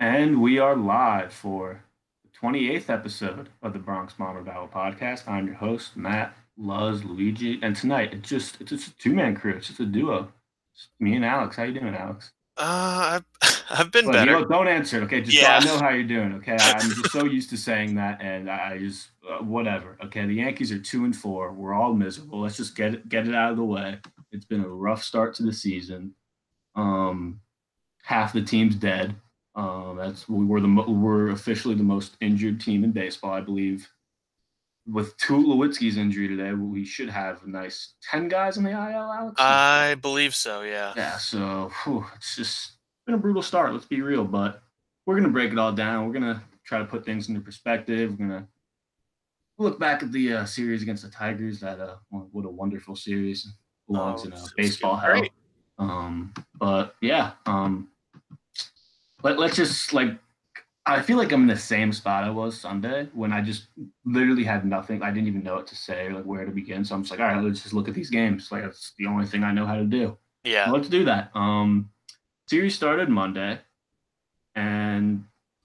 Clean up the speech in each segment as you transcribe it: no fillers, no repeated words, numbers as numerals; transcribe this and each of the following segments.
And we are live for the 28th episode of the Bronx Bomber Battle podcast. I'm your host, Matt, Luz, Luigi, and tonight it's just a two-man crew. It's just a duo. It's me and Alex. How you doing, Alex? I've been Look, better. don't answer it, okay? Just so I Yeah. know how you're doing, okay? I'm just so used to saying that, and I just whatever. Okay, the Yankees are 2-4. We're all miserable. Let's just get it out of the way. It's been a rough start to the season. Um, Half the team's dead. We're officially the most injured team in baseball, I believe. With Tulowitzki's injury today, we should have a nice 10 guys in the IL, Alex. I believe so, yeah. Yeah, so it's just been a brutal start. Let's be real, but we're gonna break it all down. We're gonna try to put things into perspective. We're gonna look back at the series against the Tigers. What a wonderful series. Belongs Oh, in it was baseball great. hell. But yeah, let's just like I feel like I'm in the same spot I was Sunday when I just literally had nothing. I didn't even know what to say or like where to begin. So I'm just like, all right, let's just look at these games. Like that's the only thing I know how to do. So Yeah. let's do that. Series started Monday, and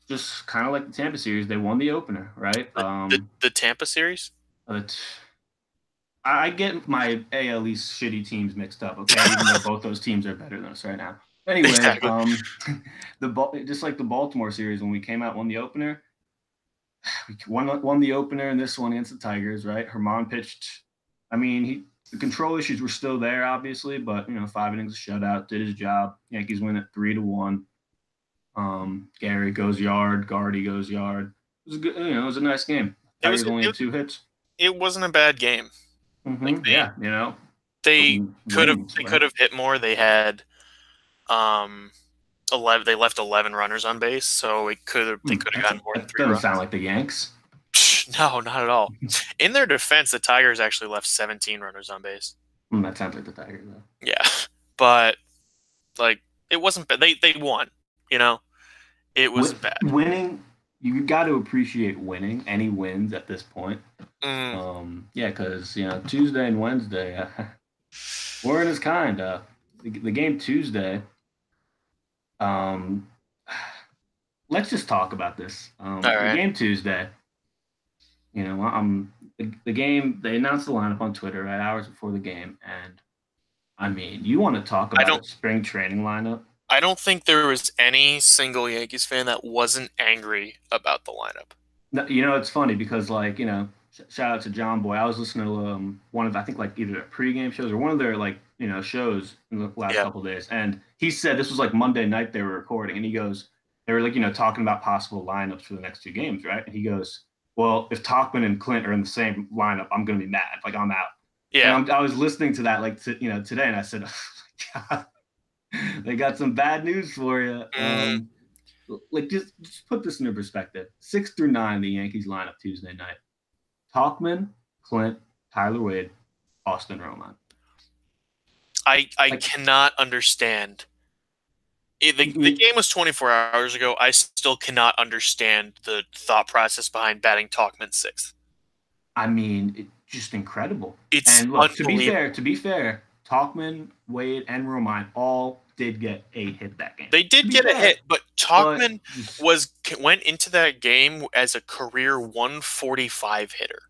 just kind of like the Tampa series, they won the opener, right? The Tampa series? But I get my AL East shitty teams mixed up, okay? Even though both those teams are better than us right now. Anyway, Exactly. just like the Baltimore series when we came out won the opener, we won the opener in this one against the Tigers, right? Herman pitched. I mean, the control issues were still there, obviously, but 5 innings of shutout, did his job. Yankees win it 3-1. Gary goes yard, Guardy goes yard. It was a good, it was a nice game. It was Tigers only it, had 2 hits. it wasn't a bad game. Like Yeah, they could have wins, they could right? have hit more. They had 11 they left 11 runners on base, so they could have gotten more than That 3 doesn't runs. sound like the Yanks. No, not at all. In their defense, the Tigers actually left 17 runners on base. That sounds like the Tigers, though. Yeah. But like it wasn't bad. They won, you know. It wasn't bad. Winning, you got to appreciate winning. Any wins at this point. Mm. Yeah, because Tuesday and Wednesday weren't as kind. The game Tuesday. Um, let's just talk about this. All The right. game Tuesday. The game. They announced the lineup on Twitter right hours before the game, and I mean, you want to talk I about don't a spring training lineup? I don't think there was any single Yankees fan that wasn't angry about the lineup. No, it's funny because shout out to John Boy. I was listening to one of I think like either their pregame shows or one of their shows in the last Yeah. couple of days, and he said this was like Monday night they were recording, and he goes they were like talking about possible lineups for the next 2 games, right? And he goes, well, if Talkman and Clint are in the same lineup, I'm gonna be mad, like I'm out. And Yeah. I was listening to that today, and I said, oh, God, they got some bad news for you. Mm, Like just put this into perspective. 6 through 9, the Yankees lineup Tuesday night. Talkman, Clint, Tyler Wade, Austin Roman. I Like cannot understand. The game was 24 hours ago. I still cannot understand the thought process behind batting Talkman sixth. I mean, it's just incredible. It's And look, unbelievable. to be fair, Talkman, Wade, and Roman all did get a hit that game. They To did be get a fair, hit, but but Talkman went into that game as a career 145 hitter.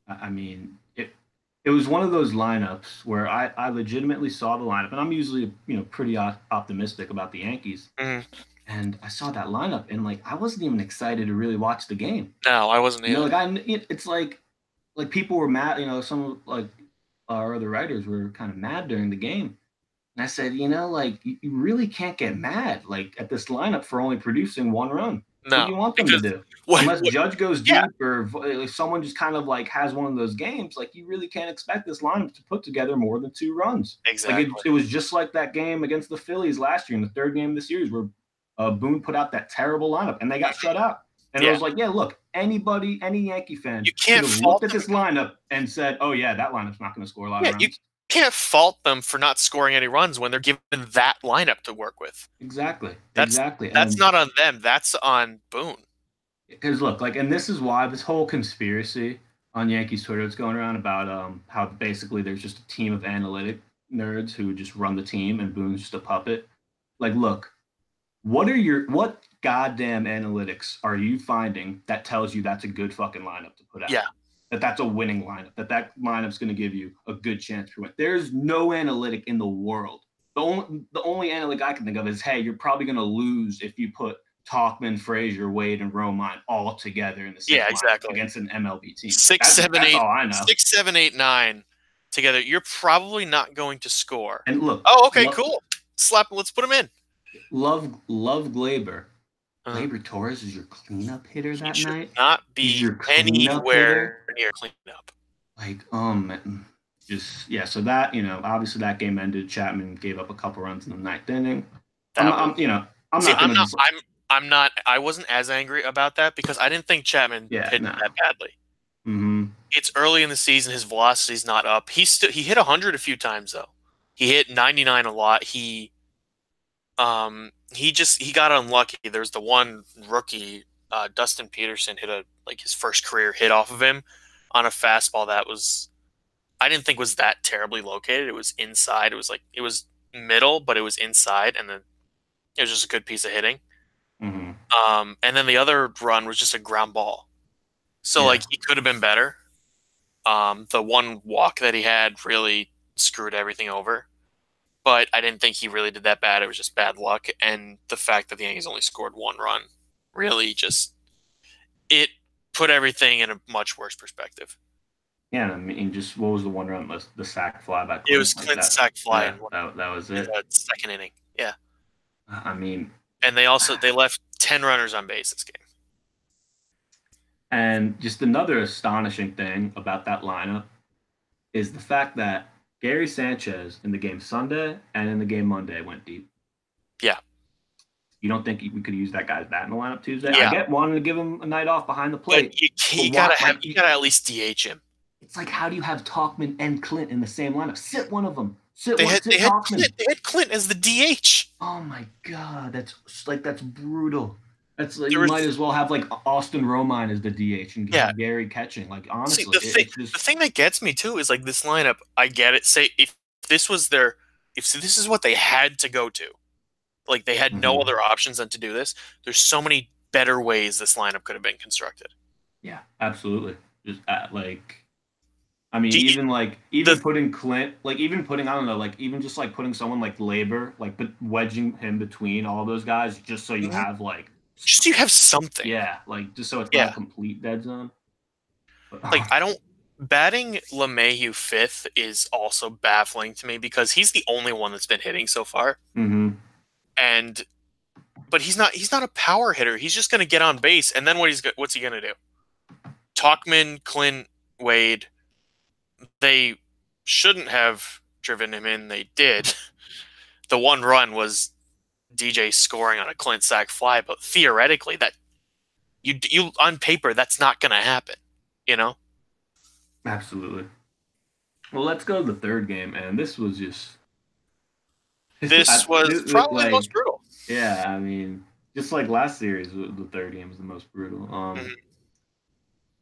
I mean, it was one of those lineups where I legitimately saw the lineup, and I'm usually pretty optimistic about the Yankees. Mm, And I saw that lineup, and like I wasn't even excited to really watch the game. no, I wasn't either. It's like people were mad. Some of like our other writers were kind of mad during the game, and I said, like you really can't get mad like at this lineup for only producing 1 run. What do No, you want them to because do? what, Unless what Judge goes yeah, deep or if someone just kind of like has one of those games, like you really can't expect this lineup to put together more than 2 runs. Like exactly. it was just like that game against the Phillies last year in the third game of the series where Boone put out that terrible lineup and they got shut out. And it Yeah, was like, yeah, look, any Yankee fan you could can't have looked fault at them. this lineup and said, oh yeah, that lineup's not going to score a lot of Yeah, you runs. can't fault them for not scoring any runs when they're given that lineup to work with. Exactly, That's exactly. that's And not on them. That's on Boone. because look, like, and this is why this whole conspiracy on Yankees Twitter is going around about how basically there's just a team of analytic nerds who just run the team and Boone's just a puppet. Like, look, what goddamn analytics are you finding that tells you that's a good fucking lineup to put out? Yeah, That that's a winning lineup. That lineup's going to give you a good chance for win. There's no analytic in the world. The only analytic I can think of is, hey, you're probably going to lose if you put Talkman, Frazier, Wade, and Romine all together in the same yeah, lineup exactly. against an MLB team. Six, seven, That's eight, all I know. 6, 7, 8, 9 together. You're probably not going to score. And look, Oh, okay, cool. Slap. Let's put him in. love Glaber. Uh, Glaber Torres is your cleanup hitter he that should night. not He's be your cleanup hitter. anywhere near cleanup. Like, just yeah. So that obviously that game ended. Chapman gave up a couple runs in the ninth inning. I'm That not. was. I'm See, not gonna. I'm not. I wasn't as angry about that because I didn't think Chapman Yeah, pitched no. that badly. Mm-hmm. It's early in the season. His velocity's not up. He hit 100 a few times though. He hit 99 a lot. He got unlucky. There's the one rookie, Dustin Peterson, hit his first career hit off of him on a fastball that was I didn't think was that terribly located. It was inside. It was middle, but it was inside, and then it was just a good piece of hitting. Mm-hmm. And then the other run was just a ground ball. So Yeah. he could have been better. The one walk that he had really screwed everything over. But I didn't think he really did that bad. It was just bad luck, and the fact that the Yankees only scored one run really just it put everything in a much worse perspective. Yeah. I mean, just what was the one run? The sack fly by It was Clint, like Clint's that. sac fly Yeah. That was in it. the second inning. Yeah, I mean, and they left 10 runners on base this game. and just another astonishing thing about that lineup is the fact that Gary Sanchez in the game Sunday and in the game Monday went deep. Yeah, You don't think we could use that guy's bat in the lineup Tuesday? I yeah, get wanting to give him a night off behind the but plate, but what? Like, you gotta at least DH him. it's like, how do you have Talkman and Clint in the same lineup? Sit one of them. They had Sit Talkman. They had Clint as the DH. Oh my god, that's brutal. That's like There you might was as well have like Austin Romine as the DH and yeah. have Gary catching. Like See, honestly, it's the just thing that gets me too is like this lineup. I get it. Say this was their if this is what they had to go to, like they had no mhm. other options than to do this. There's so many better ways this lineup could have been constructed. Yeah, absolutely. Just like I mean, Do you- even The putting Clint, like even putting I don't know, like even just like putting someone like Labor, like but wedging him between all those guys, just so you have like, just so you have something. yeah, like just so it's not a Yeah, complete dead zone. But, I don't batting LeMahieu fifth is also baffling to me because he's the only one that's been hitting so far, hmm and but he's not a power hitter. He's just going to get on base, and then what's he going to do? Talkman, Clint, Wade, they shouldn't have driven him in. They did. The one run was DJ scoring on a Clint sack fly, but theoretically, that you on paper that's not going to happen. You know, absolutely. Well, let's go to the third game, and this was just this was probably the most like, brutal. yeah, I mean, just like last series, the third game was the most brutal. Mhm.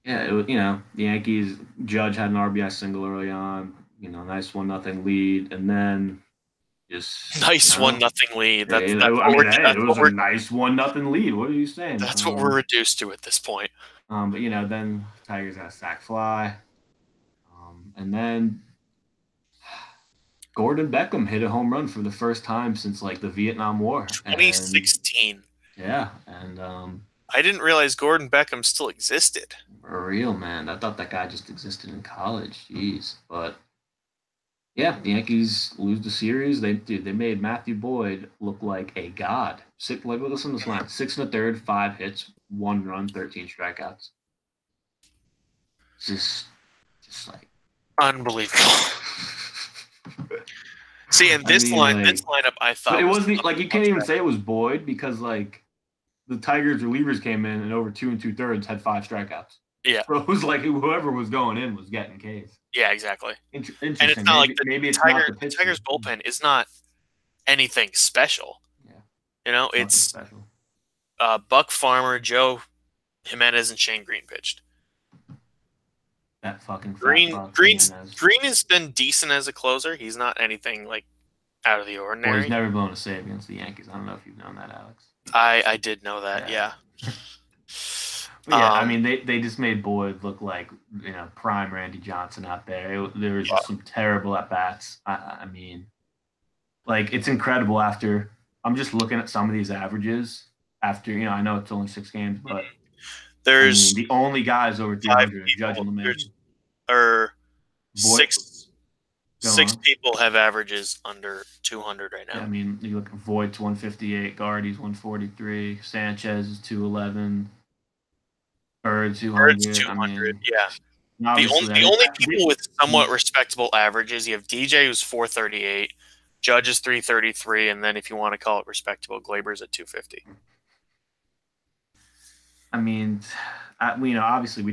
Yeah, it was, the Yankees. Judge had an RBI single early on. Nice 1-0 lead, and then just Nice 1-0 lead. I mean, hey, it was a nice 1-0 lead. What are you saying? That's what we're reduced to at this point. But then Tigers got a sac fly, and then Gordon Beckham hit a home run for the first time since like the Vietnam War, and 2016. yeah, and I didn't realize Gordon Beckham still existed. for real, man. I thought that guy just existed in college. Jeez, but yeah, the Yankees lose the series. They made Matthew Boyd look like a god. Listen to this line: 6 1/3, 5 hits, 1 run, 13 strikeouts. Just, just like Unbelievable. See, and I mean, this lineup, I but thought it was wasn't like you can't much even better. say it was Boyd because like the Tigers relievers came in and over 2 2/3 had 5 strikeouts. Yeah, So it was like whoever was going in was getting Ks. yeah, exactly. And it's Interesting. not like Maybe it's not the pitching. Tigers bullpen is not anything special. Yeah, You know, nothing it's special. Buck Farmer, Joe Jimenez, and Shane Green pitched. That fucking fat fuck Green's Jimenez. Green has been decent as a closer. He's not anything like Out of the Or he's ordinary. never blown a save against the Yankees. I don't know if you've known that, Alex. I did know that. Yeah. Yeah. But yeah, I Um. mean, they just made Boyd look like prime Randy Johnson out there. There was just some terrible at bats. I mean, like it's incredible. After I'm just looking at some of these averages. After I know it's only 6 games, but I mean, There's the only guys over five 300 are Judge people. and There's LeMahieu. or Voit, six go six on. people have averages under 200 right Yeah, now. I mean, you look at Voigt's 158, Guardy's 143, Sanchez is 211, Bird Or it's 200. I 200. mean, Yeah. The only obviously, the only the, people with somewhat respectable averages, you have DJ who's 438, Judge is 333, and then if you want to call it respectable, Glaber's at 250. I mean, obviously I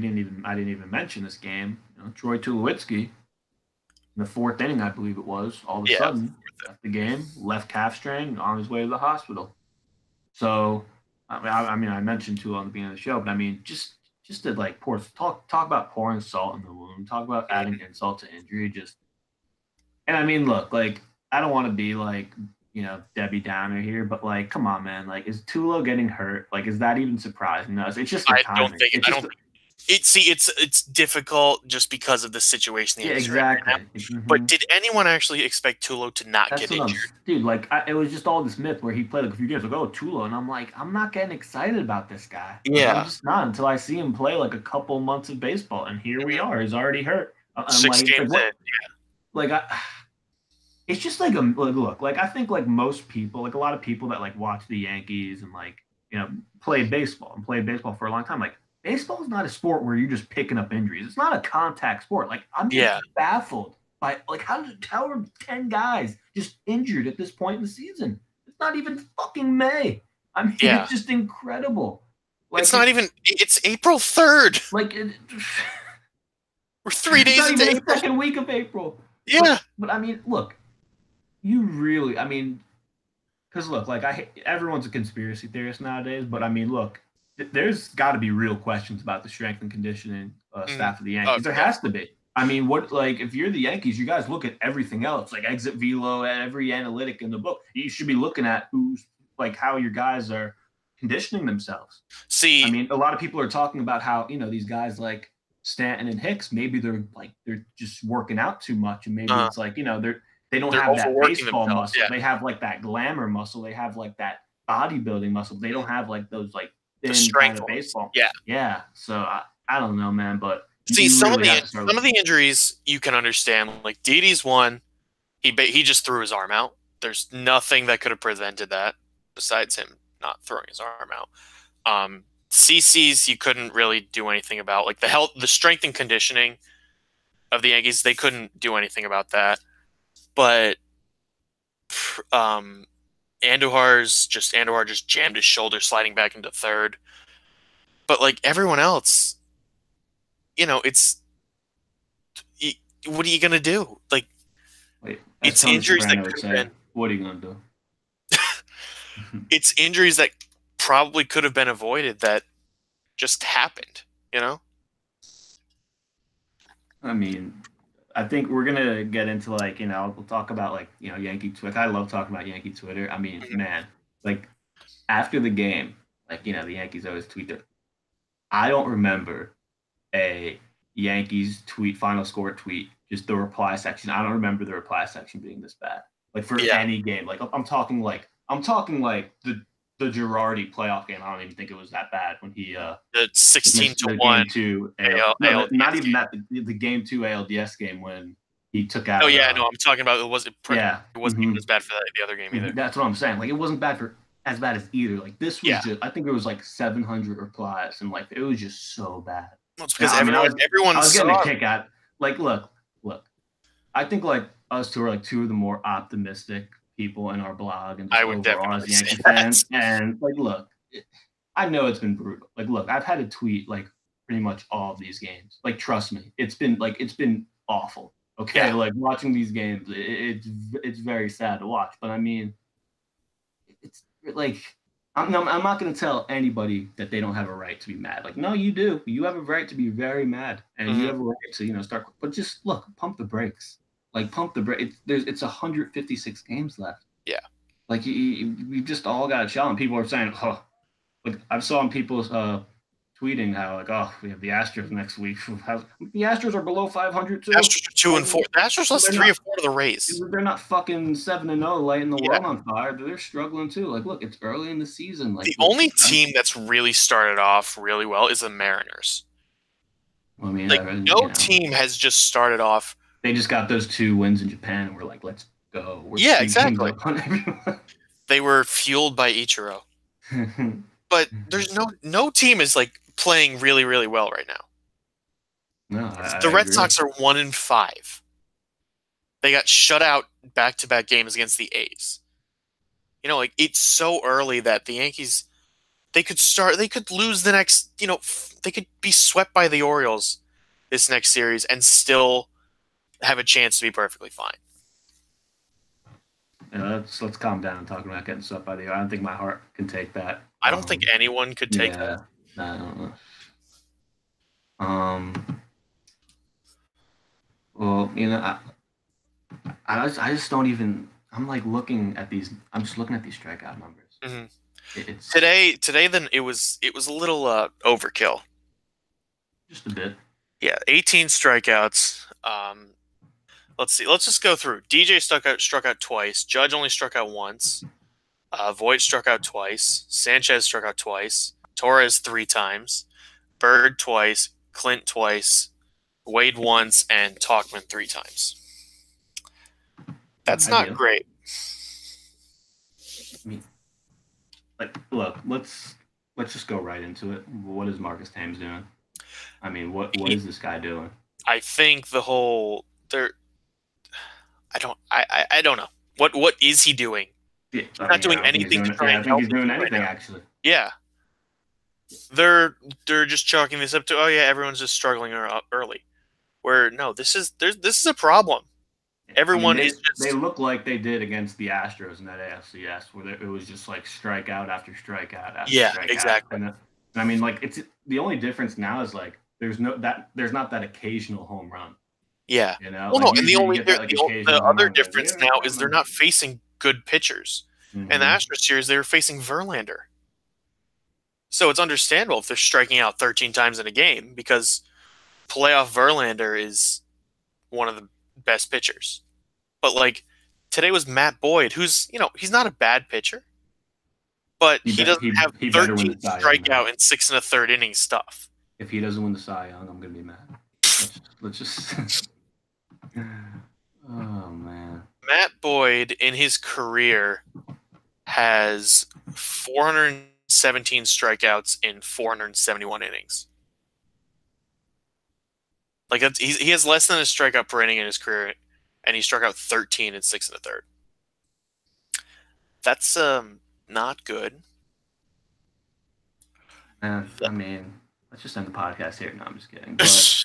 didn't even mention this game. Troy Tulowitzki in the fourth inning, I believe it was, all of a Yeah. sudden left the game, left calf strain, on his way to the hospital. So, I mentioned Tulo on the beginning of the show, but I mean, just to like talk about pouring salt in the wound, talk about adding insult to injury, and I mean, look, like I don't want to be like Debbie Downer here, but like, come on, man, like is Tulo getting hurt? Like, is that even surprising us? It's just the timing. It's I just don't it's difficult just because of the situation the yeah, Yankees are in right now. exactly. But did anyone actually expect Tulo to not That's get what injured? dude. Like, it was just all this myth where he played like a few games, like Tulo, and I'm like, I'm not getting excited about this guy. Like, I'm Yeah. just not until I see him play like a couple months of baseball, and here we Mhm. are. He's already hurt. I'm Six like, it's like games what? in. Like, it's just like look. Like, I think like most people, like a lot of people that like watch the Yankees and like played baseball and played baseball for a long time. Like, baseball is not a sport where you're just picking up injuries. It's not a contact sport. Like, I'm just Yeah. baffled by like how are 10 guys just injured at this point in the season? It's not even fucking May. I mean, Yeah. it's just incredible. It's Like not it, even it's April 3rd. like it, We're 3 it's days not into even the April. second week of April. Yeah. But I mean, look, you really, I mean, because look, like everyone's a conspiracy theorist nowadays, but I mean, look, there's got to be real questions about the strength and conditioning Mhm. staff of the Oh, Yankees. There yeah. has to be. I mean, what like if you're the Yankees, you guys look at everything else, like exit velo, every analytic in the book. You should be looking at who's like how your guys are conditioning themselves. I See, mean, a lot of people are talking about how these guys like Stanton and Hicks, maybe they're just working out too much, and maybe uh, it's like they don't they're have that overworking baseball themselves. muscle. Yeah. They have like that glamour muscle. They have like that bodybuilding muscle. They don't Mhm. have like those like The thin kind strength of ones. baseball. Yeah. Yeah. So I don't know, man, but See, you really have to start some of looking. the injuries you can understand. Like Didi's one, he just threw his arm out. There's nothing that could have prevented that besides him not throwing his arm out. CC's you couldn't really do anything about. Like the strength and conditioning of the Yankees, they couldn't do anything about that. But um, Andujar just jammed his shoulder sliding back into third. But like everyone else, it's what are you gonna do? Like Wait, as it's Tony injuries that Soprano would could have say, been what are you gonna do? it's injuries that probably could have been avoided that just happened. You know? I mean, I think we're gonna get into like we'll talk about like Yankee Twitter. I love talking about Yankee Twitter. I mean, Mhm. man, like after the game, like the Yankees always tweet their. I don't remember a Yankees tweet final score tweet, just the reply section. I don't remember the reply section being this bad. Like for Yeah, any game. Like I'm talking like the Girardi playoff game. I don't even think it was that bad when he the 16 missed to the one game two AL. AL, No, not ALDS even game. that. The game two ALDS game when he took Oh out. yeah, no, I'm talking about Yeah. it wasn't even as bad for the other game either. That's what I'm saying. Like it wasn't bad for as bad as either. Like this was Yeah, just. I think it was like 700 replies, and like it was just so bad. well, it's Yeah, because I mean, everyone I was getting a saw. kick out. Like, look. I think like us two are like two of the more optimistic people in our blog and just I would overall as definitely say Yankee that. fans. And like, look, I know it's been brutal. Like, look, I've had to tweet like pretty much all of these games. Like, trust me, it's been awful. Okay, Yeah. like watching these games, it's very sad to watch. But I mean, it's like I'm not going to tell anybody that they don't have a right to be mad. Like, no, you do. You have a right to be very mad, and you Hmm. have a right to start. But just look, pump the brakes. Like pump the brake. It's 156 games left. Yeah. Like you just all got a challenge. People are saying, oh, like I've saw people tweeting how like, oh, we have the Astros next week. The Astros are below 500 too. Astros are 2-4. Like, The Astros lost they're three or not four to the Rays. they're not fucking 7-0 lighting the Yeah. world on fire. They're struggling too. Like, look, it's early in the season. Like, The only team that's really started off really well is the Mariners. I mean, Like you no know, team has just started off. they just got those 2 wins in Japan, and we're like, let's go. We're Yeah, 3 games exactly. up on everyone. They were fueled by Ichiro. But there's no team is like playing really really well right now. No, The I Red agree. Sox are 1-5. They got shut out back-to-back games against the A's. You know, like it's so early that the Yankees they could lose the next, they could be swept by the Orioles this next series and still have a chance to be perfectly fine. Let's calm down and talk about getting swept by the. I don't think my heart can take that. I don't think anyone could take that. Yeah, I don't know. Um, well, I just don't even. I'm like looking at these. I'm just looking at these strikeout numbers. Mm-hmm. It's Today, then it was a little overkill. just a bit. Yeah, 18 strikeouts. Let's see. Let's just go through. DJ struck out twice. Judge only struck out once. Voigt struck out twice. Sanchez struck out twice. Torres 3 times. Bird twice. Clint twice. Wade once, and Talkman 3 times. That's not Ideal. great. I mean, like, look, let's just go right into it. What is Marcus Thames doing? I mean, what is this guy doing? I think the whole there. I don't know what is he doing. Yeah, He's I not mean, doing I don't think he's anything doing to it. try Yeah, I and think help he's the doing team right anything now. actually. Yeah, they're just chalking this up to, oh yeah, everyone's just struggling early. Where no, this is a problem. I mean, Everyone is they just look like they did against the Astros in that AFCS, where it was just like strikeout after strikeout after yeah, strikeout, exactly. and I mean, like it's the only difference now is like there's not that occasional home run. Yeah. You know, Well, no, like and usually you get that like the occasional home other run guys. difference Yeah, now I is they're remember. not facing good pitchers. In the Mm-hmm. Astros series, they were facing Verlander. So it's understandable if they're striking out 13 times in a game because playoff Verlander is one of the best pitchers. But like today was Matt Boyd, who's, he's not a bad pitcher, but he doesn't have He better win 13 the Cy Young now. strikeout and 6 1/3 inning stuff. If he doesn't win the Cy Young, I'm gonna be mad. Let's just. Oh man. Matt Boyd in his career has 417 strikeouts in 471 innings. Like he has less than a strikeout per inning in his career, and he struck out 13 in 6 1/3. That's not good. I mean, let's just end the podcast here. No, I'm just kidding. But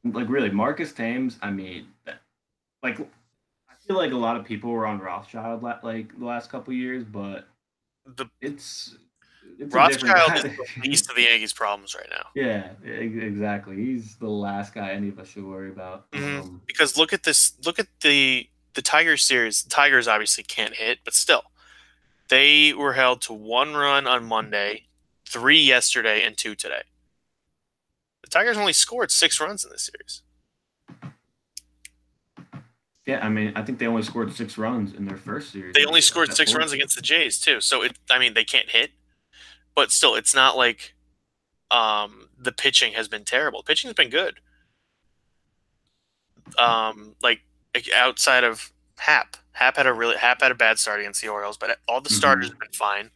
like, really, Marcus Thames. I mean, like, I feel like a lot of people were on Rothschild like the last couple years, but the it's a different Rothschild is guy. the least of the Yankees' problems right now. Yeah, exactly. He's the last guy any of us should worry about. Because look at this. Look at the Tigers series. The Tigers obviously can't hit, but still, they were held to 1 run on Monday, 3 yesterday, and 2 today. The Tigers only scored 6 runs in this series. Yeah, I mean, I think they only scored 6 runs in their first series. They only scored 6 runs against the Jays too. So they can't hit, but still, it's not like the pitching has been terrible. Pitching has been good. Like outside of Hap had a bad start against the Orioles, but all the starters have been fine.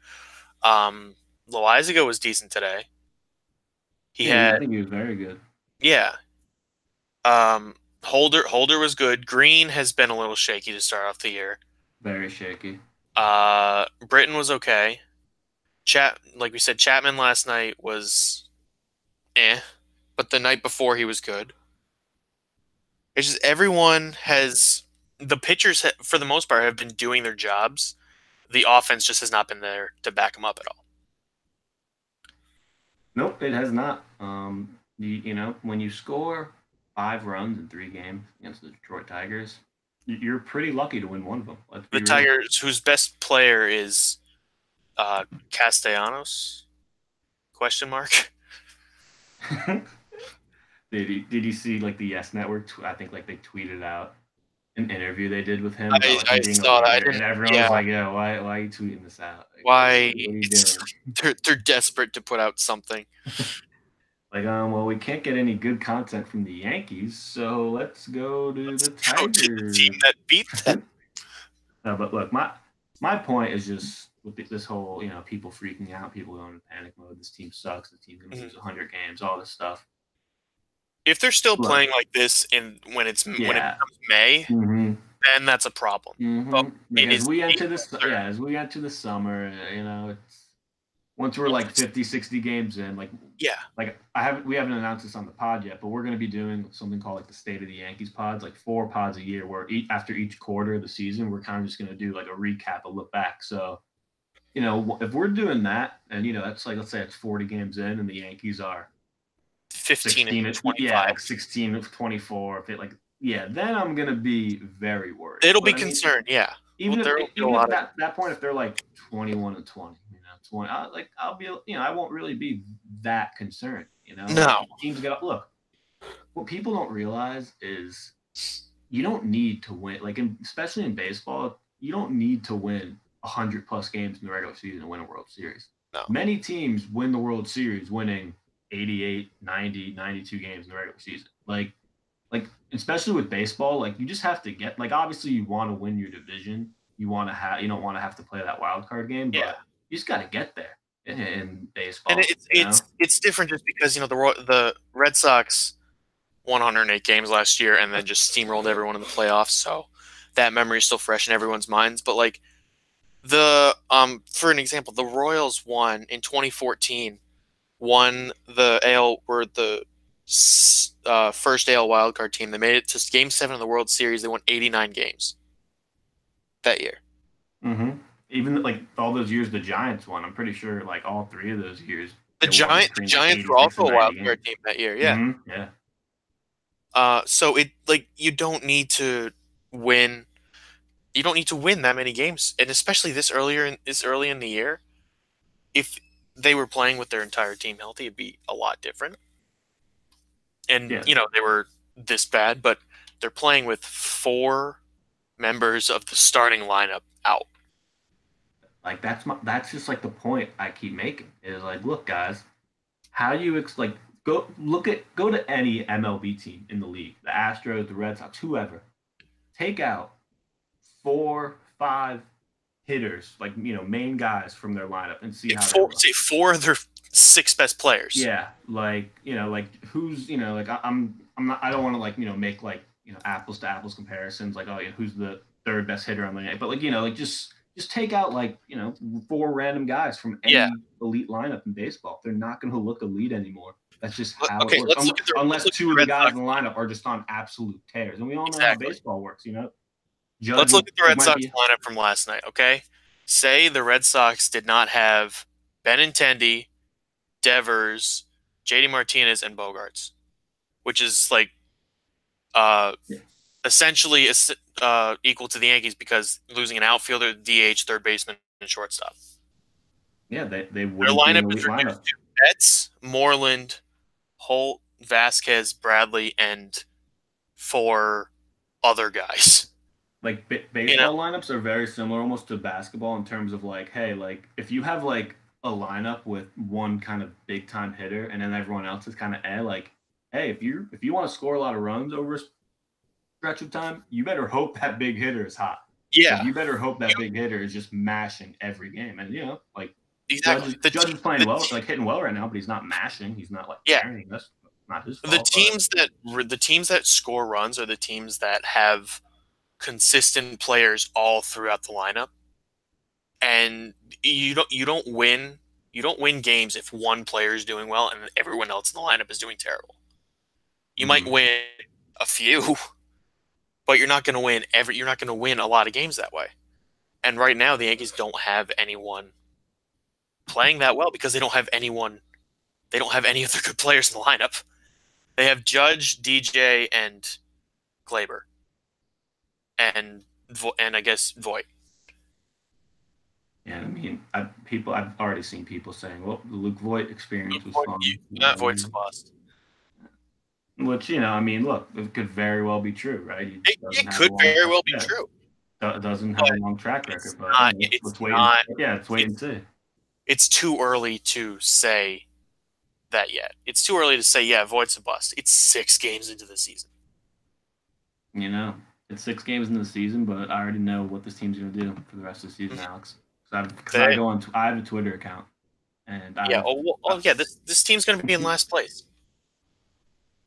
Loizaga was decent today. I think he was very good. Yeah. Holder was good. Green has been a little shaky to start off the year. Very shaky. Britton was okay. Like we said, Chapman last night was but the night before he was good. It's just the pitchers for the most part have been doing their jobs. The offense just has not been there to back them up at all. Nope, it has not. When you score 5 runs in 3 games against the Detroit Tigers. You're pretty lucky to win one of them. Let's The be real. Tigers, whose best player is Castellanos? Question mark. Did you see like the Yes Network? I think like they tweeted out an interview they did with him about like I him being a saw that. I leader, didn't. and everyone Yeah. was like, "Yo, why are you tweeting this out? Like, Why? what are you It's doing?" they're desperate to put out something. Like, well, we can't get any good content from the Yankees, so let's go to Let's the go to the team Tigers. that beat them. No, but look, my point is just with this whole, people freaking out, people going in panic mode. This team sucks. The team's gonna Mhm. lose 100 games. All this stuff. If they're still Look, playing like this when it yeah, becomes May, mm-hmm, then that's a problem. But mm-hmm. Like it as is we enter April, this, sir. yeah, as we enter the summer, it's once we're Once like it's 50, 60 games in, yeah, like we haven't announced this on the pod yet, but we're going to be doing something called like the State of the Yankees pods, like 4 pods a year, where after each quarter of the season, we're kind of just going to do like a recap, a look back. So if we're doing that, and that's like let's say it's 40 games in, and the Yankees are 15 and 16, yeah, 25. like 16 of 24, if it like yeah, then I'm going to be very worried. It'll But be I mean, concerned. Yeah. Well, even if there will be a even if lot of that point, if they're like 21 and 20, 20, I'll be, I won't really be that concerned. Like no, teams get up. Look, what people don't realize is you don't need to win. Like especially in baseball, you don't need to win 100 plus games in the regular season to win a World Series. no. Many teams win the World Series winning 88, 90, 92 games in the regular season. Like especially with baseball, like you just have to get like obviously you want to win your division. You don't want to have to play that wild card game, Yeah. but you just got to get there in And baseball. it's different just because the Red Sox won 108 games last year and then just steamrolled everyone in the playoffs. So that memory is still fresh in everyone's minds. But like for an example, the Royals won in 2014, won the AL were the first AL wildcard team. They made it to Game 7 of the World Series. They won 89 games that year. Mm-hmm. Even like all those years the Giants won, I'm pretty sure like all 3 of those years The they won The between like Giants were 86 also and a 90 wild games. card team that year. Yeah. Mm-hmm. Yeah. So it like you don't need to win. You don't need to win that many games, and especially this early in the year. If they were playing with their entire team healthy, it'd be a lot different. And Yeah. they were this bad, but they're playing with 4 members of the starting lineup out. Like that's just like the point I keep making is like, look, guys, how do you like go to any MLB team in the league, the Astros, the Red Sox, whoever, take out 4, 5 hitters, like main guys from their lineup, and see how they look. Say 4 of their 6 best players. Yeah, like who's like I'm not I don't want to like make like apples to apples comparisons like oh yeah who's the third best hitter on the night, but like just take out like 4 random guys from Yeah. any elite lineup in baseball. They're not going to look elite anymore. That's just how Okay, it works. let's Unless look at 2 the of the Red guys Sox in the lineup. lineup are just on absolute tears, and we all know how Exactly. baseball works. Judge Let's look at the Red might Sox be lineup from last night, okay? Say the Red Sox did not have Benintendi, Devers, JD Martinez, and Bogarts, which is like yeah. essentially equal to the Yankees because losing an outfielder, DH, third baseman, and shortstop. Yeah, they Their wouldn't be an lineup is elite lineup. reduced to Betts, Moreland, Holt, Vasquez, Bradley, and 4 other guys. Like baseball lineups are very similar almost to basketball in terms of like, hey, like if you have like a lineup with one kind of big time hitter and then everyone else is kind of like, hey, if you want to score a lot of runs over a stretch of time, you better hope that big hitter is hot. Yeah, Like you better hope that big hitter is just mashing every game. And like exactly. Judge is playing well, like hitting well right now, but he's not mashing. He's not like carrying. That's not his fault. The teams that score runs are the teams that have consistent players all throughout the lineup, and you don't win games if one player is doing well and everyone else in the lineup is doing terrible. You might win a few, but you're not going to win you're not going to win a lot of games that way. And right now the Yankees don't have anyone playing that well because they don't have any of their good players in the lineup. They have Judge, DJ, and Glaber, and I guess Voigt. Yeah, I mean, I've already seen people saying, "Well, the Luke Voigt experience was fun," Voigt's a bust. which I mean, look, it could very well be true, right? He doesn't It have a could long, very well be yeah, true, doesn't have but a long track it's record, but not. let's wait and yeah, let's wait and see. It's too early to say that yet. It's too early to say, yeah, Voigt's a bust. It's 6 games into the season. You know, it's 6 games into the season, but I already know what this team's going to do for the rest of the season, Alex. Because I They, go on, I have a Twitter account, and yeah. Yeah. This team's going to be in last place.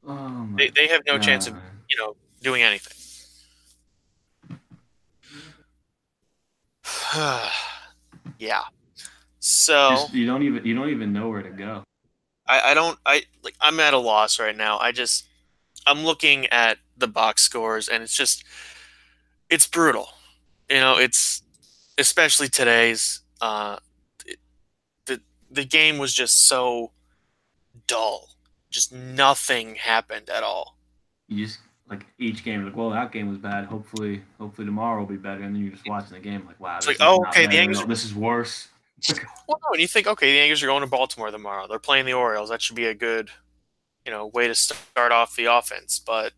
oh my They have no chance of god, doing anything. Yeah. So just you don't even know where to go. I don't I'm at a loss right now. I'm looking at the box scores and it's brutal. It's especially today's. It, the the game was just so dull. Just nothing happened at all. You just like each game, like, well, that game was bad. Hopefully tomorrow will be better. And then you're just watching the game, like, wow, It's like, this is oh, not okay, the better at Yankees all. are. This is worse. Well, no, and you think, okay, the Yankees are going to Baltimore tomorrow. They're playing the Orioles. That should be a good, way to start off the offense. But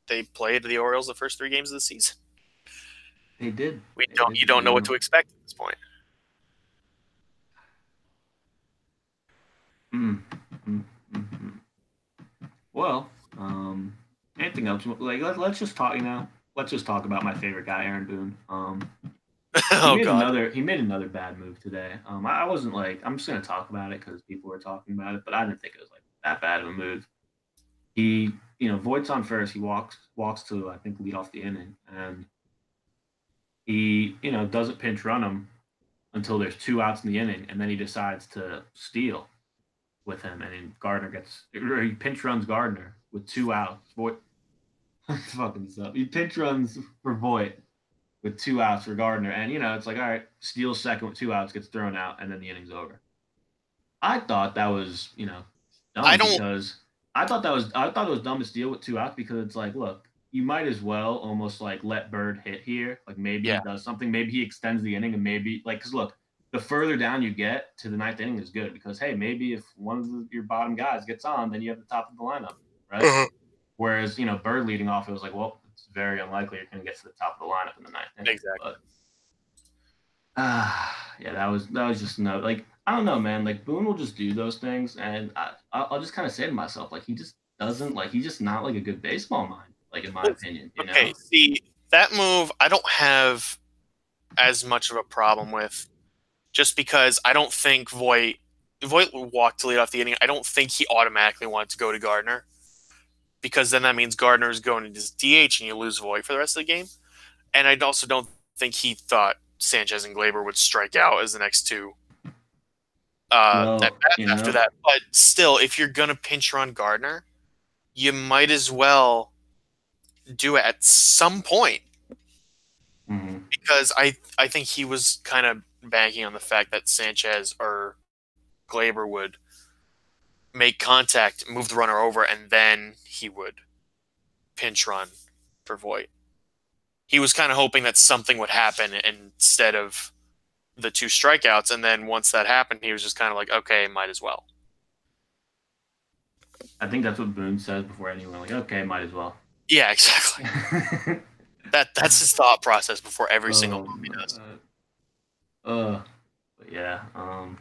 they played the Orioles the first 3 games of the season. They did. You don't know what to expect at this point. Mm, mm, mm, mm. Well, anything else? Like, let's just talk. Let's just talk about my favorite guy, Aaron Boone. Oh God. He made another bad move today. I wasn't like I'm just gonna talk about it because people were talking about it, but I didn't think it was like that bad of a move. He, Voigt's on first. He walks to I think lead off the inning, and he doesn't pinch run him until there's 2 outs in the inning, and then he decides to steal with him, and then Gardner gets or he pinch runs Gardner with 2 outs. Voigt fucking this up. He pinch runs for Voigt with 2 outs for Gardner, and it's like all right, steals second with 2 outs, gets thrown out, and then the inning's over. I thought that was I dumb don't. because I thought it was dumb to steal with 2 outs because it's like, look, you might as well almost like let Bird hit here. Like maybe he Yeah. does something. Maybe he extends the inning, and maybe like because look, the further down you get to the ninth inning is good because hey, maybe if one of your bottom guys gets on, then you have the top of the lineup, right? Uh-huh. Whereas Bird leading off, it was like, well, it's very unlikely you're going to get to the top of the lineup in the ninth inning. Exactly. But yeah, that was just no like I don't know, man. Like Boone will just do those things, and I'll just kind of say to myself, like he just doesn't like he's just not like a good baseball mind, like in my Well, opinion, okay. See that move, I don't have as much of a problem with, just because I don't think Voigt walked to lead off the inning. I don't think he automatically wanted to go to Gardner, because then that means Gardner is going to DH and you lose Voigt for the rest of the game. And I also don't think he thought Sanchez and Glaber would strike out as the next two at Well, bats after that. But still, if you're gonna pinch run Gardner, you might as well do it at some point, because I think he was kind of banking on the fact that Sanchez or Glaber would make contact, move the runner over, and then he would pinch run for Voigt. He was kind of hoping that something would happen instead of the 2 strikeouts, and then once that happened, he was just kind of like, okay, might as well. I think that's what Boone says before anyone. Like, okay, might as well. Yeah, exactly. That's his thought process before every single Oh move he my does. God. But yeah, and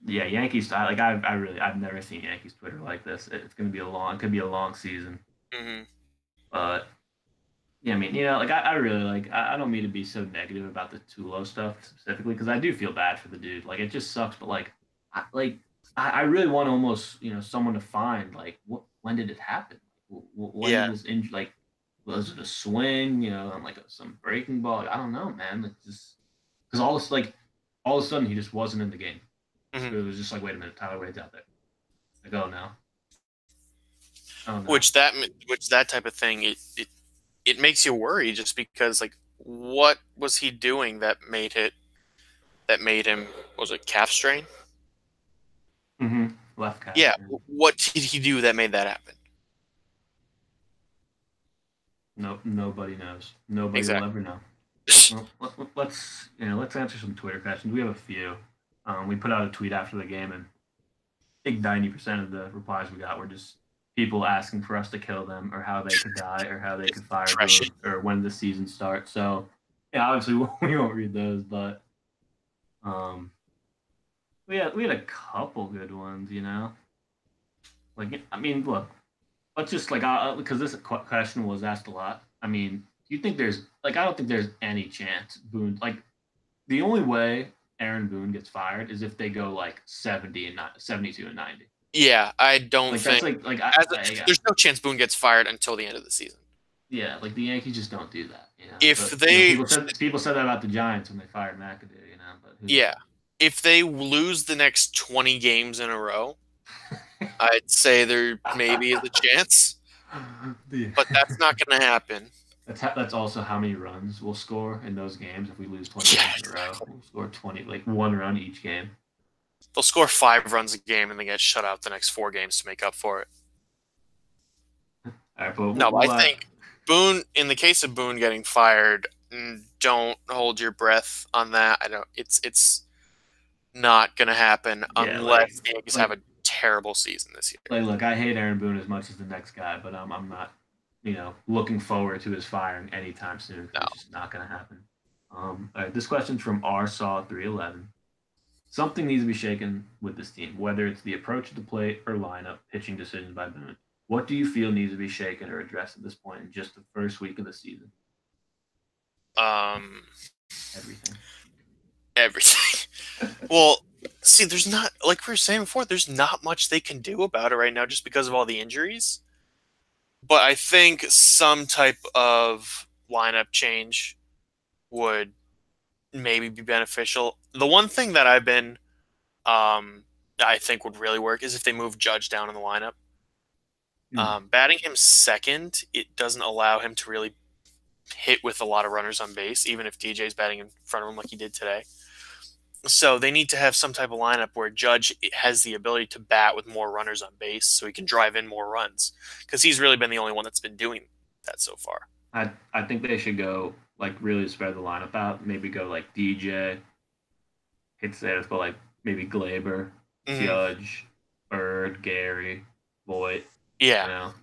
yeah, Yankees. I've never seen Yankees Twitter like this. It's gonna be it could be a long season. Mm-hmm. But yeah, I mean, like I really like. I don't mean to be so negative about the Tulo stuff specifically because I do feel bad for the dude. Like it just sucks. But I really want almost someone to find like when did it happen? When Yeah. did this injury like was it a swing? And like some breaking ball? Like, I don't know, man. Like just because all of a sudden he just wasn't in the game. Mm-hmm. It was just like, wait a minute, Tyler Wade's out there. Like, oh no, oh no. Which that type of thing, it makes you worry, just because like, what was he doing that made him, was it calf strain? Mm-hmm. left Yeah. Cashman. What did he do that made that happen? No, nobody knows. Nobody will Exactly. ever know. Well, let's answer some Twitter questions. We have a few. We put out a tweet after the game, and I think 90% of the replies we got were just people asking for us to kill them, or how they could die, or how they could fire Depression. Boone, or when the season starts. So, yeah, obviously we won't read those, but um, we had a couple good ones, you know. Like, I mean, look, let's just like because this question was asked a lot. I mean, do you think there's like I don't think there's any chance Boone like the only way Aaron Boone gets fired is if they go like 70 and not 72 and 90. Yeah, I don't Like that's think like yeah, there's no chance Boone gets fired until the end of the season. yeah, like the Yankees just don't do that, you know. If But they, people said that about the Giants when they fired McAdoo, you know. But who yeah, knows? if they lose the next 20 games in a row, I'd say there maybe is a chance, The- but that's not going to happen. that's also how many runs we'll score in those games if we lose 20 Yeah, games in a row. exactly. We'll score 20 like one run each game. They'll score 5 runs a game and they get shut out the next 4 games to make up for it. All right, but No, I think Boone, in the case of Boone getting fired, don't hold your breath on that. I don't. It's not going to happen yeah, unless the Yankees have like a terrible season this year. look, I hate Aaron Boone as much as the next guy, but I'm not, looking forward to his firing anytime soon because No. it's just not going to happen. All right, this question's from rsaw311. Something needs to be shaken with this team, whether it's the approach to the plate or lineup, pitching decisions by Boone. What do you feel needs to be shaken or addressed at this point in just the first week of the season? Um, Everything. everything. Well, see, there's not, like we were saying before, there's not much they can do about it right now just because of all the injuries. But I think some type of lineup change would maybe be beneficial. The one thing that I think would really work is if they move Judge down in the lineup. Hmm. Batting him second, it doesn't allow him to really hit with a lot of runners on base, even if DJ's batting in front of him like he did today. So they need to have some type of lineup where Judge has the ability to bat with more runners on base so he can drive in more runs because he's really been the only one that's been doing that so far. I think they should go like really spread the lineup out. Maybe go like DJ, hit say let's go like maybe Glaber, Mm, Judge, Bird, Gary, Voigt, you yeah. know,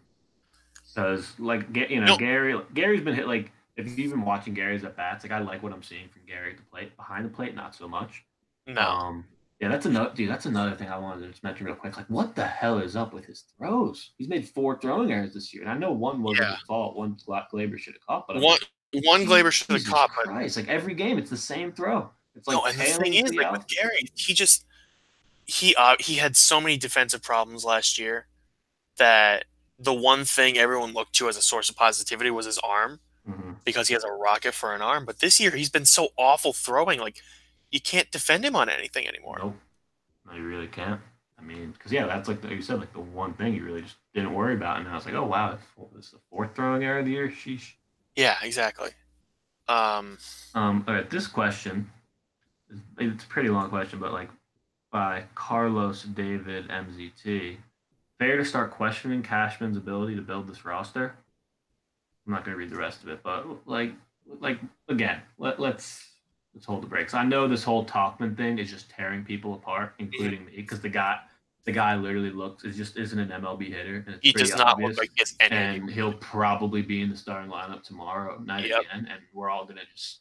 because like No, Gary's been hit like if you've been watching Gary's at bats, like I like what I'm seeing from Gary at the plate. Behind the plate, not so much. no. Um, yeah, that's another dude. That's another thing I wanted to just mention real quick. Like, what the hell is up with his throws? He's made 4 throwing errors this year, and I know one wasn't Yeah. his fault. One Glaber should have caught, but I'm One like, one Glaber should have Jesus caught, but Christ! Like every game, it's the same throw. It's no. like And the thing tailing to is, the like with out. Gary, he had so many defensive problems last year that the one thing everyone looked to as a source of positivity was his arm Mm-hmm. because he has a rocket for an arm. But this year he's been so awful throwing, like you can't defend him on anything anymore. Nope, no, you really can't. I mean, because yeah, that's like you said, like the one thing you really just didn't worry about, and I was like, oh wow, this is the 4th throwing error of the year. Sheesh. Yeah, exactly. Um, All right, this question it's a pretty long question, but like by Carlos David MZT. Fair to start questioning Cashman's ability to build this roster? I'm not going to read the rest of it, but like again, let's hold the brakes. I know this whole Talkman thing is just tearing people apart, including me, because the guy literally looks is just isn't an MLB hitter, and it's he pretty does not look obvious. like he has any idea. And he'll probably be in the starting lineup tomorrow night Yep. again, and we're all gonna just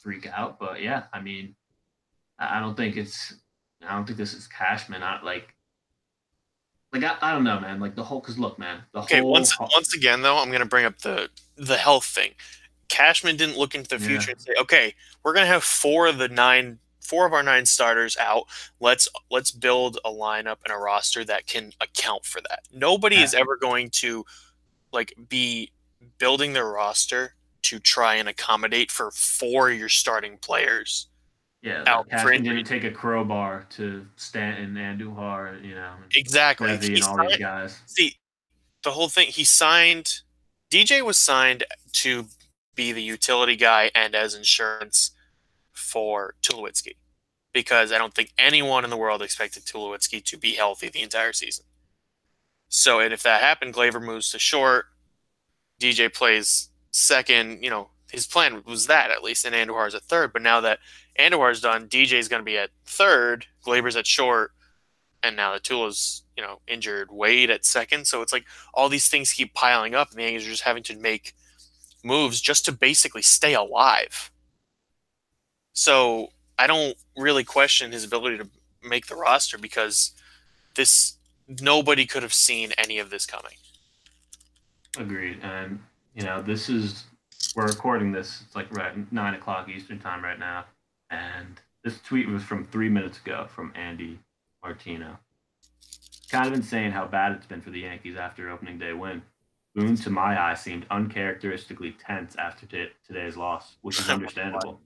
freak out. But yeah, I mean, I don't think it's I don't think this is Cashman. I don't know, man. Like the whole because look, man, the Okay, whole once again though, I'm going to bring up the health thing. Cashman didn't look into the yeah, future and say, "Okay, we're going to have four of our 9 starters out. Let's build a lineup and a roster that can account for that." Nobody is that, ever going to like be building their roster to try and accommodate for 4 of your starting players yeah. out Like for Cashman didn't injury. take a crowbar to Stanton and Andujar, and Exactly. Levy and all these guys. See, the whole thing, he signed DJ was signed to be the utility guy and as insurance for Tulowitzki. because I don't think anyone in the world expected Tulowitzki to be healthy the entire season. So, and if that happened, Glaver moves to short. DJ plays second. His plan was that at least, and Andujar's at third. But now that Andujar's done, DJ's going to be at third. Glaber's at short, and now the Tula's injured. Wade at second. So it's like all these things keep piling up, and the Yankees are just having to make moves just to basically stay alive. So I don't really question his ability to make the roster because this nobody could have seen any of this coming. Agreed. And this is we're recording this. It's like right 9 o'clock Eastern time right now, and this tweet was from 3 minutes ago from Andy Martino. Kind of insane how bad it's been for the Yankees after opening day win. Boone, to my eye, seemed uncharacteristically tense after today's loss, which is understandable.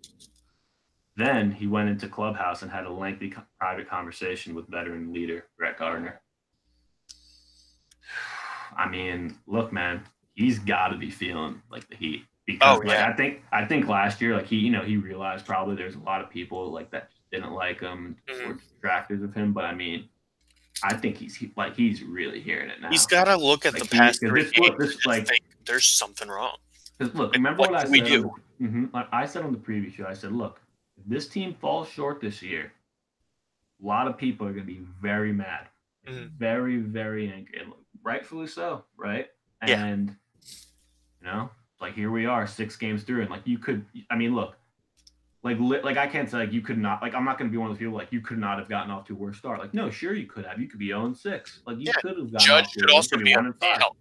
Then he went into clubhouse and had a lengthy private conversation with veteran leader Brett Gardner. I mean, look, man, he's got to be feeling like the heat because, I think last year, like he realized probably there's a lot of people like that just didn't like him or detractors of him. But I mean, I think he's really hearing it now. He's got to look at the past 3 games and think there's something wrong. Look, remember what I said? I said on the preview show. I said, look, if this team falls short this year, a lot of people are going to be very mad, very, very angry, and rightfully so, right? And like here we are, 6 games through, and like you could, I mean, look, like I can't say like you could not, like I'm not going to be one of those people like you could not have gotten off to a worse start. Like no, sure you could have. You could be 0-6. Like you could have gotten Judge off to could also be 1-5.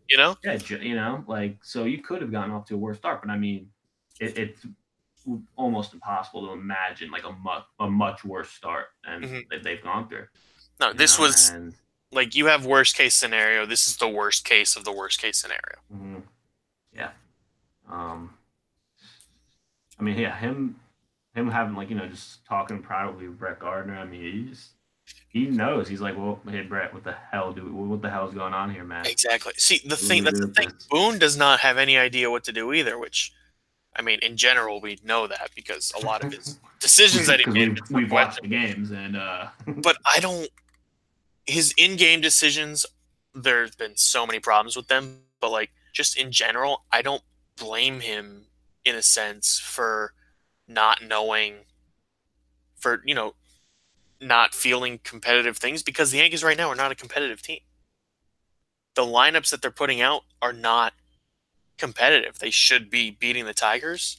Yeah, like so you could have gotten off to a worse start, but I mean, it's almost impossible to imagine like a much worse start than they've gone through. No, this was like you have worst case scenario. This is the worst case of the worst case scenario. Yeah. I mean, yeah, him having like just talking privately with Brett Gardner. I mean, he knows. He's like, well, hey Brett, what the hell is going on here, man? Exactly. See, that's the thing. Boone does not have any idea what to do either. Which, I mean, in general, we know that because a lot of his decisions that he made. We've watched the games, and but I don't. His in-game decisions, there's been so many problems with them. But like, just in general, I don't blame him in a sense for not knowing, for not feeling competitive things because the Yankees right now are not a competitive team. The lineups that they're putting out are not competitive. They should be beating the Tigers,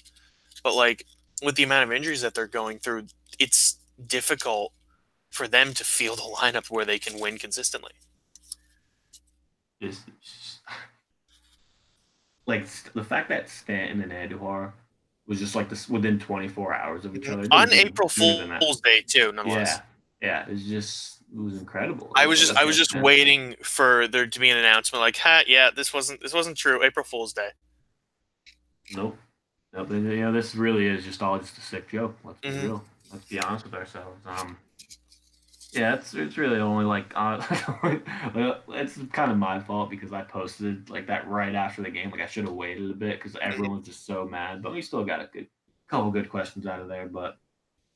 but like with the amount of injuries that they're going through, it's difficult for them to field a lineup where they can win consistently. Like the fact that Stanton and Andujar was just like this within 24 hours of each other on April Fool's Day too. Nonetheless, yeah, it was incredible. I was just waiting for there to be an announcement like, yeah, this wasn't true. April Fool's Day. Nope. This really is just all just a sick joke. Let's be real. Let's be honest with ourselves. Yeah, it's really only like it's kind of my fault because I posted like that right after the game. Like I should have waited a bit because everyone was just so mad. But we still got a couple good questions out of there. But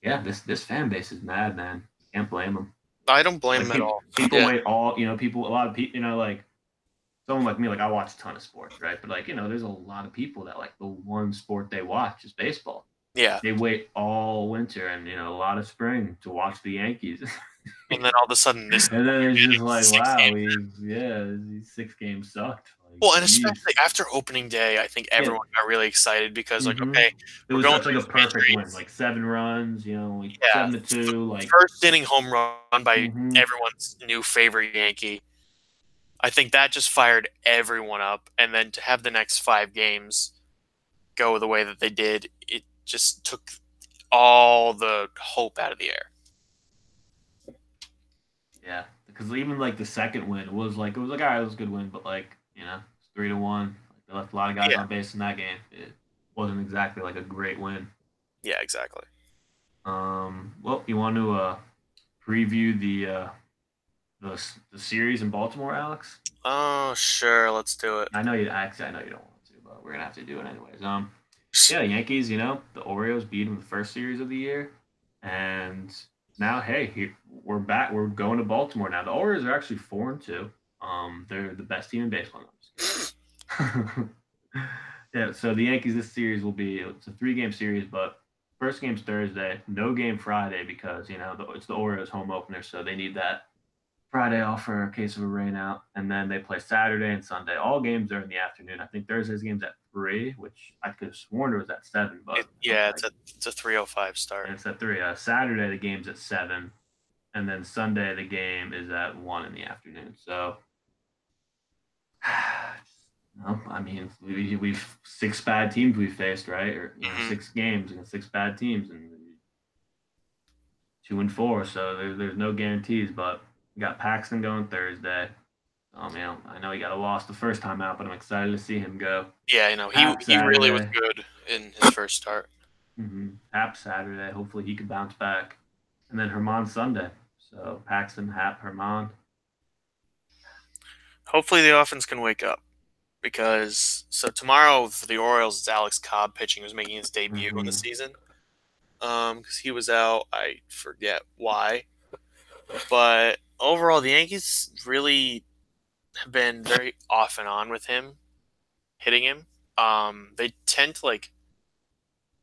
yeah, this fan base is mad, man. Can't blame them. I don't blame them at all. People wait all a lot of people like someone like me. Like I watch a ton of sports, right? But like there's a lot of people that like the one sport they watch is baseball. Yeah, they wait all winter and a lot of spring to watch the Yankees. And then all of a sudden this and then it's just like wow, these 6 games sucked. Like, well, and especially after opening day, I think everyone got really excited because like okay, it was such like a perfect win, like 7 runs, like 7-2, like first inning home run by everyone's new favorite Yankee. I think that just fired everyone up, and then to have the next 5 games go the way that they did, it just took all the hope out of the air. Yeah, because even like the second win was like all right, it was a good win, but like it's 3-1. Like, they left a lot of guys on base in that game. It wasn't exactly like a great win. Yeah, exactly. Well, you want to preview the series in Baltimore, Alex? Oh, sure, let's do it. I know you don't want to, but we're gonna have to do it anyways. Yeah, the Yankees. The Orioles beat them the first series of the year, and now, hey, we're back. We're going to Baltimore now. The Orioles are actually 4-2. They're the best team in baseball. No, I'm just kidding. Yeah, so the Yankees this series will be it's a 3-game series, but first game's Thursday, no game Friday because it's the Orioles home opener, so they need that Friday off for a case of a rain out, and then they play Saturday and Sunday. All games are in the afternoon. I think Thursday's game's at 3, which I could have sworn it was at 7, but Yeah, it's a 3:05 start. and it's at 3. Saturday the game's at 7, and then Sunday the game is at 1 in the afternoon. So, no, I mean, we've 6 bad teams we faced, right? Or 6 games against 6 bad teams, and 2-4. So there's no guarantees, but we got Paxton going Thursday. Man, I know he got a loss the first time out, but I'm excited to see him go. Yeah, you know, Hap he really was Saturday. good in his first start. Hap Saturday. Hopefully he can bounce back. And then Herman Sunday. So Paxton, Hap, Herman. Hopefully the offense can wake up because tomorrow for the Orioles, it's Alex Cobb pitching who's making his debut in the season. Because he was out, I forget why, but overall the Yankees really have been very off and on with him, hitting him. They tend to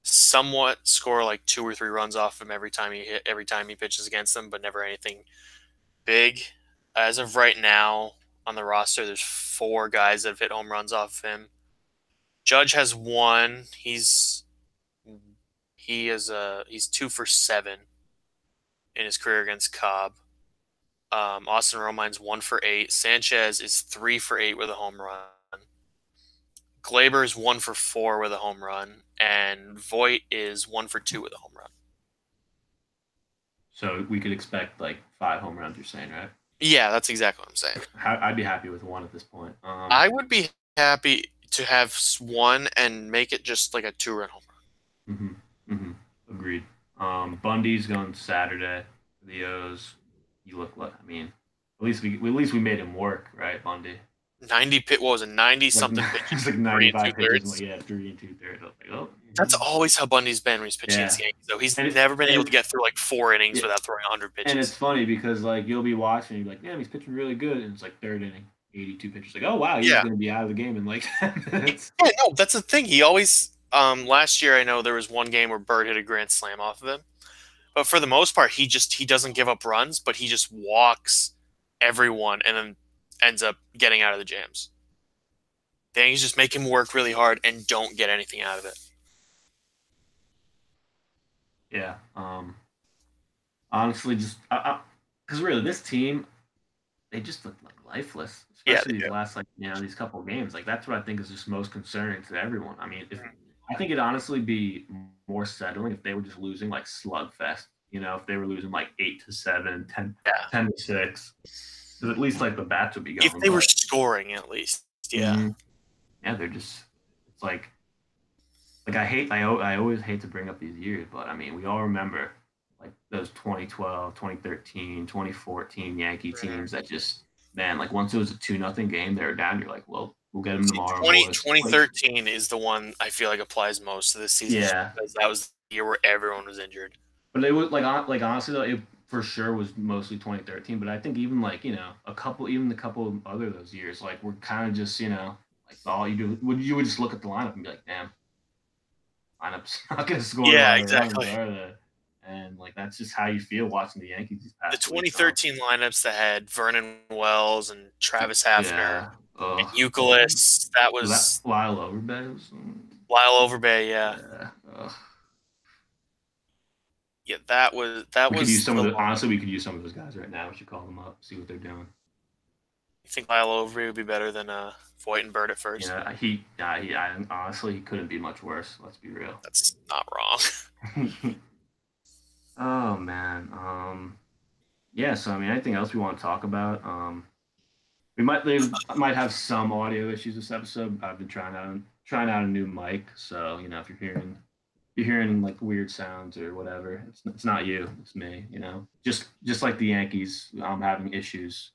somewhat score 2 or 3 runs off him every time he pitches against them, but never anything big. As of right now on the roster, there's 4 guys that have hit home runs off of him. Judge has 1. He's 2 for 7 in his career against Cobb. Austin Romine's 1 for 8. Sanchez is 3 for 8 with a home run. Glaber's 1 for 4 with a home run, and Voit is 1 for 2 with a home run. So we could expect 5 home runs. You're saying, right? Yeah, that's exactly what I'm saying. I'd be happy with 1 at this point. I would be happy to have 1 and make it just like a 2-run home run. Agreed. Bundy's going Saturday for the O's. You look like, I mean, at least we made him work, right, Bundy? 90 something pitches? It's like 95 pitches. Yeah, 3 2/3. I was like, oh. That's always how Bundy's been when he's pitching against the Yankees. Though he's never been able to get through 4 innings without throwing 100 pitches. And it's funny because you'll be watching, and you're like, "Damn, he's pitching really good," and it's 3rd inning, 82 pitches. Like, oh wow, he's going to be out of the game in 10 minutes. Yeah, no, that's the thing. He always. Last year, I know there was 1 game where Bird hit a grand slam off of him, but for the most part, he doesn't give up runs, but he just walks everyone and then ends up getting out of the jams. The Yankees just make him work really hard and don't get anything out of it. Yeah. Honestly, just because really this team, they just look lifeless, especially these last these couple of games. That's what I think is just most concerning to everyone. I mean, I think it'd honestly be more settling if they were just losing slugfest. If they were losing 8-7, 10-6, because at least the bats would be going. If they were scoring at least, yeah. Yeah, they're just it's I always hate to bring up these years, but I mean we all remember those 2012, 2013, 2014 Yankee teams that just once it was a 2-0 game, they were down. You're like, well, we'll get them tomorrow. 2013 is the one I feel applies most to this season. Yeah, because that was the year where everyone was injured. But it was honestly though, it for sure was mostly 2013. But I think even a couple of other those years, we're kind of just all you do you would just look at the lineup and be like, damn, lineup's not going to score. Yeah, exactly. And that's just how you feel watching the Yankees these past. The 2013 lineups that had Vernon Wells and Travis Hafner and Euclid. That was Lyle Overbay. Lyle Overbay, yeah. Yeah, that was. We could use honestly, we could use some of those guys right now. We should call them up, see what they're doing. You think Lyle Overbay would be better than Voit and Bird at first? Yeah, honestly, he couldn't be much worse. Let's be real. That's not wrong. Oh man. Yeah. So I mean, anything else we want to talk about? They might have some audio issues this episode. I've been trying out a new mic, so if you're hearing weird sounds or whatever, it's not you, it's me. Just like the Yankees, I'm having issues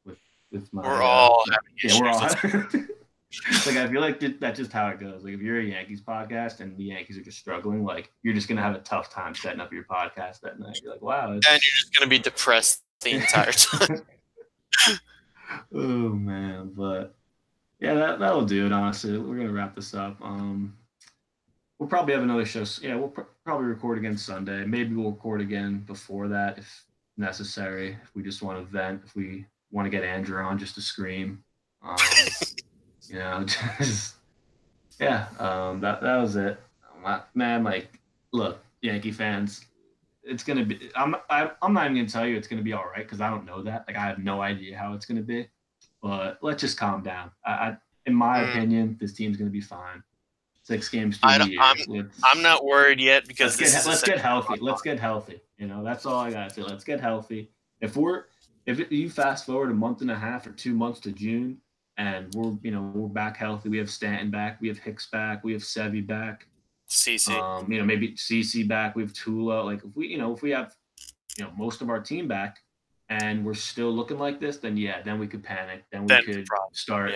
with my. We're all having issues. Yeah, we're all. Like I feel like that's just how it goes. Like if you're a Yankees podcast and the Yankees are just struggling, like you're just gonna have a tough time setting up your podcast that night. You're like, wow, And you're just gonna be depressed the entire time. Oh man, but yeah, that'll do it. Honestly, we're gonna wrap this up. We'll probably have another show. Yeah, we'll probably record again Sunday. Maybe we'll record again before that if necessary. If we just want to vent, if we want to get Andrew on just to scream, you know, just yeah. That was it. Man, like, look, Yankee fans, it's gonna be. I'm not even gonna tell you it's gonna be all right because I don't know that. Like, I have no idea how it's gonna be. But let's just calm down. In my opinion, this team's gonna be fine. 6 games through the year. I'm not worried yet because let's get healthy. Let's get healthy. You know, that's all I gotta say. Let's get healthy. If you fast forward a month and a half or 2 months to June, and we're back healthy. We have Stanton back. We have Hicks back. We have Sevy back. CC. Maybe CC back. We have Tula. Like if we have most of our team back, and we're still looking like this, then yeah, then we could panic. Then we could start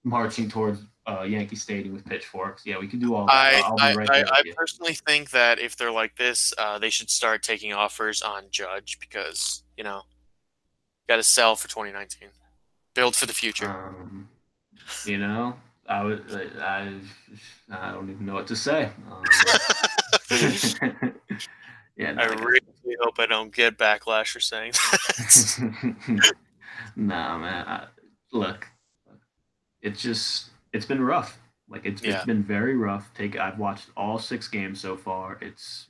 marching towards Yankee Stadium with pitchforks. Yeah, we can do all that. I'll be right there. I personally think that if they're like this, they should start taking offers on Judge because got to sell for 2019, build for the future. I don't even know what to say. Yeah, I really hope I don't get backlash for saying that. Nah, man. Look, it's been rough. Like it's been very rough. I've watched all 6 games so far. It's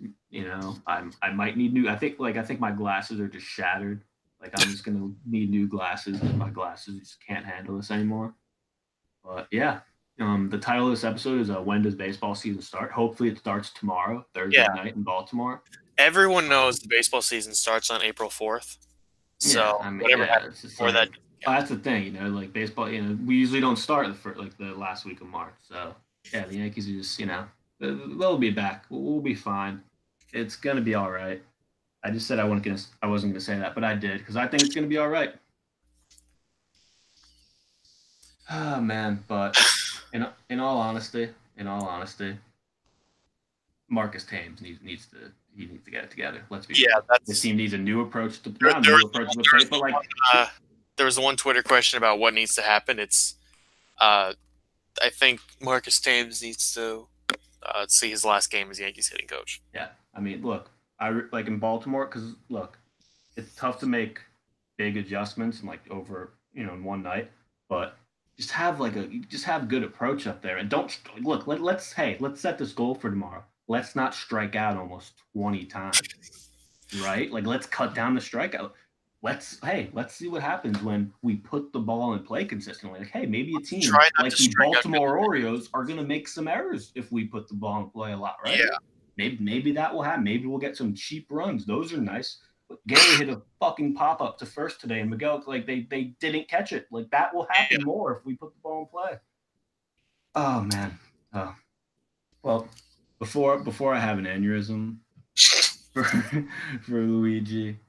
I might need new. I think my glasses are just shattered. Like I'm just gonna need new glasses because my glasses just can't handle this anymore. But yeah, the title of this episode is "When does baseball season start?" Hopefully, it starts tomorrow, Thursday night in Baltimore. Everyone knows the baseball season starts on April 4th. So whatever happens before that. That's the thing, like baseball. We usually don't start the last week of March. So yeah, the Yankees are just they'll be back. We'll be fine. It's gonna be all right. I just said I wasn't gonna say that, but I did because I think it's gonna be all right. Oh man, but in all honesty, Marcus Thames needs to get it together. Let's be real. This team needs a new approach to play. There was one Twitter question about what needs to happen. It's I think Marcus Thames needs to see his last game as Yankees hitting coach. Yeah, I mean, look, I like in Baltimore because look, it's tough to make big adjustments and over in one night, but just have good approach up there and don't look. Let's set this goal for tomorrow. Let's not strike out almost 20 times, right? Like let's cut down the strikeout. Let's see what happens when we put the ball in play consistently. Like, hey, maybe a team like the Baltimore Orioles are going to make some errors if we put the ball in play a lot, right? Yeah. Maybe that will happen. Maybe we'll get some cheap runs. Those are nice. But Gary hit a fucking pop up to first today, and Miguel they didn't catch it. Like that will happen more if we put the ball in play. Oh man. Oh. Well, before I have an aneurysm for Luigi.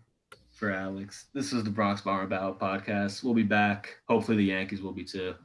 For Alex, this is the Bronx Bomber Battle podcast. We'll be back. Hopefully, the Yankees will be too.